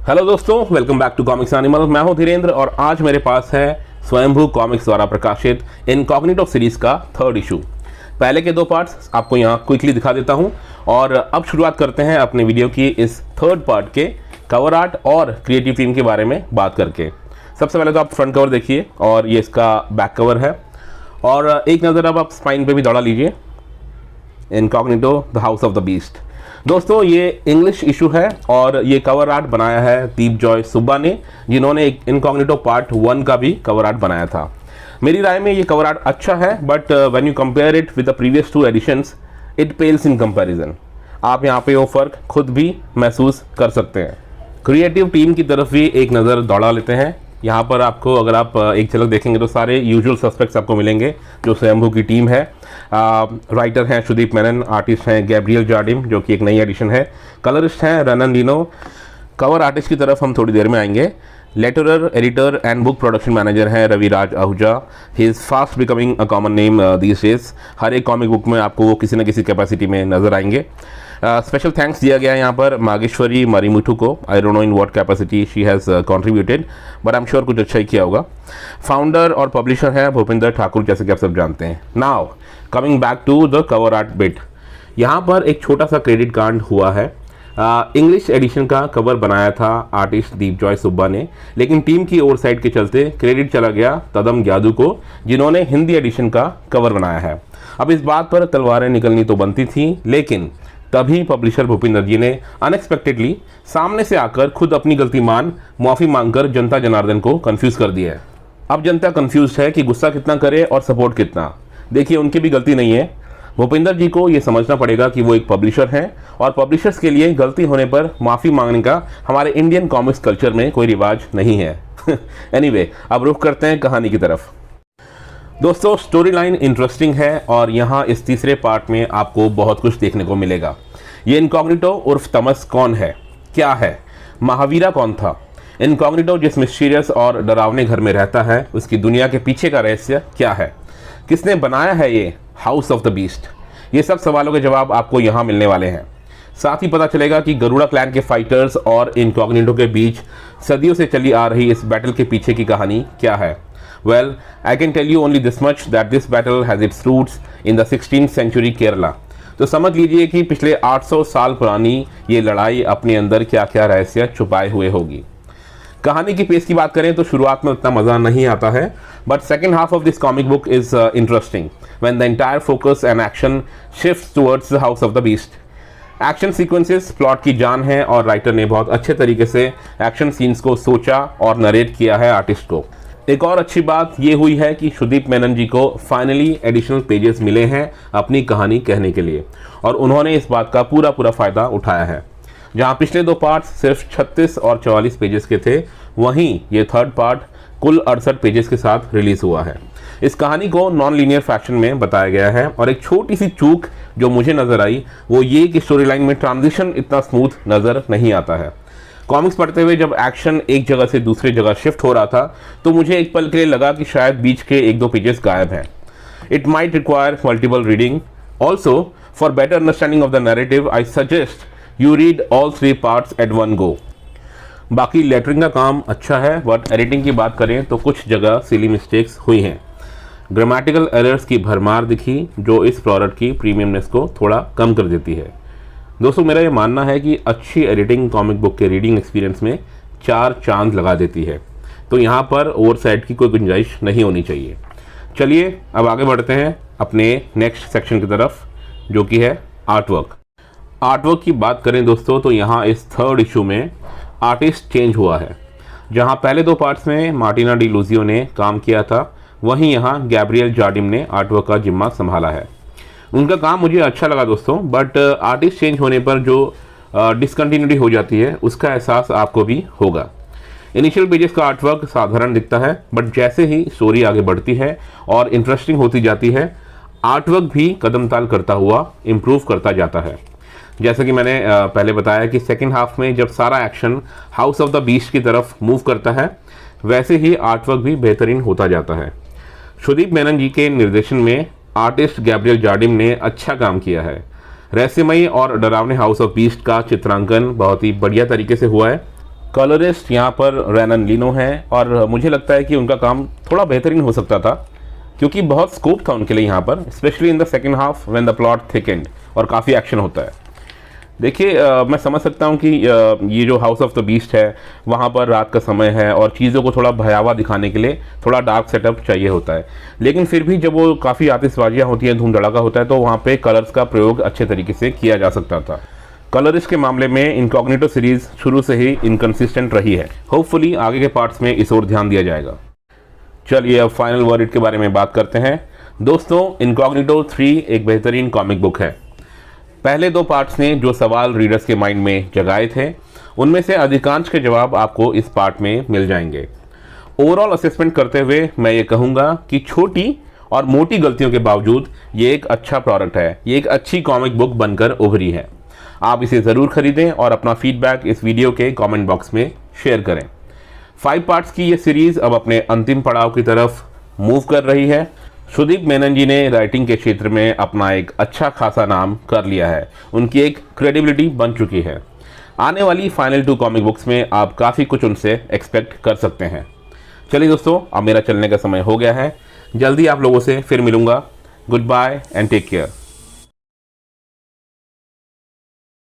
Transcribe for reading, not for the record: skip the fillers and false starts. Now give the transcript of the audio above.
Hello दोस्तों, welcome back to Comics Animal. मैं हूं धीरेन्द्र और आज मेरे पास है स्वयंभू कॉमिक्स द्वारा प्रकाशित इनकॉग्निटो सीरीज का थर्ड इशू। पहले के दो पार्ट्स आपको यहां क्विकली दिखा देता हूं और अब शुरुआत करते हैं अपने वीडियो की इस थर्ड पार्ट के कवर आर्ट और क्रिएटिव टीम के बारे में बात करके। सबसे पहले तो आप फ्रंट कवर देखिए और ये इसका बैक कवर है और एक नज़र अब आप स्पाइन पे भी दौड़ा लीजिए। Incognito the house of the beast. दोस्तों ये इंग्लिश इशू है और ये कवर आर्ट बनाया है दीपजॉय सुब्बा ने, जिन्होंने एक इनकॉग्निटो पार्ट 1 का भी कवर आर्ट बनाया था। मेरी राय में ये कवर आर्ट अच्छा है, but when you compare it with the previous 2 editions it pales in comparison. आप यहाँ पे वो फ़र्क खुद भी महसूस कर सकते हैं। क्रिएटिव टीम की तरफ भी एक नज़र दौड़ा लेते हैं। यहाँ पर आपको अगर आप एक झलक देखेंगे तो सारे यूजुअल सस्पेक्ट्स आपको मिलेंगे जो स्वयंभू की टीम है। राइटर हैं सुदीप मेनन, आर्टिस्ट हैं गैब्रियल जार्डिम जो कि एक नई एडिशन है, कलरिस्ट हैं रनन लिनो। कवर आर्टिस्ट की तरफ हम थोड़ी देर में आएंगे। Letterer, editor and book production manager हैं Raviraj Ahuja. He is fast becoming a common name these days. हर एक कॉमिक बुक में आपको वो किसी न किसी कैपेसिटी में नजर आएंगे। स्पेशल थैंक्स दिया गया है यहाँ पर मागेश्वरी मरीमुथु को। I don't know in what capacity she has contributed, but I am sure कुछ अच्छा ही किया होगा। फाउंडर और पब्लिशर है भूपिंदर ठाकुर, जैसे कि आप सब जानते हैं। Now coming back to the cover art bit, यहाँ पर एक छोटा सा क्रेडिट कांड हुआ है। इंग्लिश एडिशन का कवर बनाया था आर्टिस्ट दीपजॉय सुब्बा ने, लेकिन टीम की ओवरसाइट के चलते क्रेडिट चला गया तदम ग्यादू को, जिन्होंने हिंदी एडिशन का कवर बनाया है। अब इस बात पर तलवारें निकलनी तो बनती थी, लेकिन तभी पब्लिशर भूपिंदर जी ने अनएक्सपेक्टेडली सामने से आकर खुद अपनी गलती मान माफ़ी मांगकर जनता जनार्दन को कंफ्यूज कर दिया है। अब जनता कंफ्यूज है कि गुस्सा कितना करे और सपोर्ट कितना। देखिए, उनकी भी गलती नहीं है। भूपिंदर जी को ये समझना पड़ेगा कि वो एक पब्लिशर हैं और पब्लिशर्स के लिए गलती होने पर माफ़ी मांगने का हमारे इंडियन कॉमिक्स कल्चर में कोई रिवाज नहीं है। एनीवे, अब रुख करते हैं कहानी की तरफ। दोस्तों स्टोरी लाइन इंटरेस्टिंग है और यहाँ इस तीसरे पार्ट में आपको बहुत कुछ देखने को मिलेगा। ये इनकॉग्निटो उर्फ तमस कौन है, क्या है, महावीरा कौन था, इनकॉग्निटो जिस मिस्टीरियस और डरावने घर में रहता है उसकी दुनिया के पीछे का रहस्य क्या है, किसने बनाया है ये हाउस ऑफ द बीस्ट। ये सब सवालों के जवाब आपको यहाँ मिलने वाले हैं। साथ ही पता चलेगा कि गरुड़ा क्लैन के फाइटर्स और इनकॉग्निटो के बीच सदियों से चली आ रही इस बैटल के पीछे की कहानी क्या है। Well, I can tell you only this much that this battle has its roots in the 16th century Kerala। तो समझ लीजिए कि पिछले 800 साल पुरानी ये लड़ाई अपने अंदर क्या क्या रहस्य छुपाए हुए होगी। कहानी की पेस की बात करें तो शुरुआत में उतना मज़ा नहीं आता है, but second half of this comic book is interesting when the entire focus and action shifts towards the house of the beast. Action sequences plot की जान है और राइटर ने बहुत अच्छे तरीके से एक्शन सीन्स को सोचा और नरेट किया है आर्टिस्ट को। एक और अच्छी बात ये हुई है कि सुदीप मेनन जी को फाइनली एडिशनल पेजेस मिले हैं अपनी कहानी कहने के लिए और उन्होंने इस बात का पूरा फ़ायदा उठाया है। जहां पिछले 2 पार्ट्स सिर्फ 36 और 44 पेजेस के थे, वहीं ये थर्ड पार्ट कुल 68 पेजेस के साथ रिलीज़ हुआ है। इस कहानी को नॉन लीनियर फैशन में बताया गया है और एक छोटी सी चूक जो मुझे नज़र आई वो ये कि स्टोरी लाइन में ट्रांजिशन इतना स्मूथ नज़र नहीं आता है। कॉमिक्स पढ़ते हुए जब एक्शन एक जगह से दूसरी जगह शिफ्ट हो रहा था तो मुझे एक पल के लिए लगा कि शायद बीच के 1-2 पेजेस गायब हैं। It might require multiple reading. Also for better understanding of the narrative I suggest you read all 3 parts at one go. बाकी लेटरिंग का काम अच्छा है, बट एडिटिंग की बात करें तो कुछ जगह सिली मिस्टेक्स हुई हैं। ग्रामेटिकल एरर्स की भरमार दिखी जो इस प्रोडक्ट की प्रीमियमनेस को थोड़ा कम कर देती है। दोस्तों मेरा ये मानना है कि अच्छी एडिटिंग कॉमिक बुक के रीडिंग एक्सपीरियंस में 4 चांद लगा देती है, तो यहाँ पर ओवरसाइट की कोई गुंजाइश नहीं होनी चाहिए। चलिए अब आगे बढ़ते हैं अपने नेक्स्ट सेक्शन की तरफ, जो कि है आर्टवर्क। आर्टवर्क की बात करें दोस्तों तो यहाँ इस थर्ड इशू में आर्टिस्ट चेंज हुआ है। जहाँ पहले 2 पार्ट्स में मार्टिना डी लूजियो ने काम किया था, वहीं यहाँ गैब्रियल जार्डिम ने आर्टवर्क का जिम्मा संभाला है। उनका काम मुझे अच्छा लगा दोस्तों, बट आर्टिस्ट चेंज होने पर जो डिसकंटिन्यूटी हो जाती है उसका एहसास आपको भी होगा। इनिशियल पेजेस का आर्टवर्क साधारण दिखता है, बट जैसे ही स्टोरी आगे बढ़ती है और इंटरेस्टिंग होती जाती है, आर्टवर्क भी कदम ताल करता हुआ इम्प्रूव करता जाता है। जैसे कि मैंने पहले बताया कि सेकेंड हाफ में जब सारा action house of the beast की तरफ मूव करता है, वैसे ही आर्टवर्क भी बेहतरीन होता जाता है। सुदीप मेनन जी के निर्देशन में आर्टिस्ट गैब्रियल जार्डिम ने अच्छा काम किया है। रहस्यमयी और डरावने हाउस ऑफ बीस्ट का चित्रांकन बहुत ही बढ़िया तरीके से हुआ है। कलरिस्ट यहाँ पर रैनन लिनो हैं और मुझे लगता है कि उनका काम थोड़ा बेहतरीन हो सकता था, क्योंकि बहुत स्कोप था उनके लिए यहाँ पर, specially in the second half when the plot thickened और काफ़ी एक्शन होता है। देखिए मैं समझ सकता हूँ कि ये जो हाउस ऑफ द बीस्ट है वहाँ पर रात का समय है और चीज़ों को थोड़ा भयावह दिखाने के लिए थोड़ा डार्क सेटअप चाहिए होता है, लेकिन फिर भी जब वो काफ़ी आतिशबाजियाँ होती हैं, धूम धड़ाका होता है, तो वहाँ पे कलर्स का प्रयोग अच्छे तरीके से किया जा सकता था। कलरिस्ट के मामले में इनकॉग्निटो सीरीज शुरू से ही इनकंसिस्टेंट रही है। होपफुली आगे के पार्ट्स में इस ओर ध्यान दिया जाएगा। चलिए अब फाइनल वर्डिक्ट के बारे में बात करते हैं। दोस्तों, इनकॉग्निटो 3 एक बेहतरीन कॉमिक बुक है। पहले 2 पार्ट्स ने जो सवाल रीडर्स के माइंड में जगाए थे, उनमें से अधिकांश के जवाब आपको इस पार्ट में मिल जाएंगे। ओवरऑल असेसमेंट करते हुए मैं ये कहूँगा कि छोटी और मोटी गलतियों के बावजूद ये एक अच्छा प्रोडक्ट है, ये एक अच्छी कॉमिक बुक बनकर उभरी है। आप इसे ज़रूर खरीदें और अपना फीडबैक इस वीडियो के कमेंट बॉक्स में शेयर करें। 5 पार्ट्स की ये सीरीज़ अब अपने अंतिम पड़ाव की तरफ मूव कर रही है। सुदीप मेनन जी ने राइटिंग के क्षेत्र में अपना एक अच्छा खासा नाम कर लिया है, उनकी एक क्रेडिबिलिटी बन चुकी है। आने वाली फाइनल 2 कॉमिक बुक्स में आप काफ़ी कुछ उनसे एक्सपेक्ट कर सकते हैं। चलिए दोस्तों, अब मेरा चलने का समय हो गया है। जल्दी आप लोगों से फिर मिलूंगा। Goodbye and take care.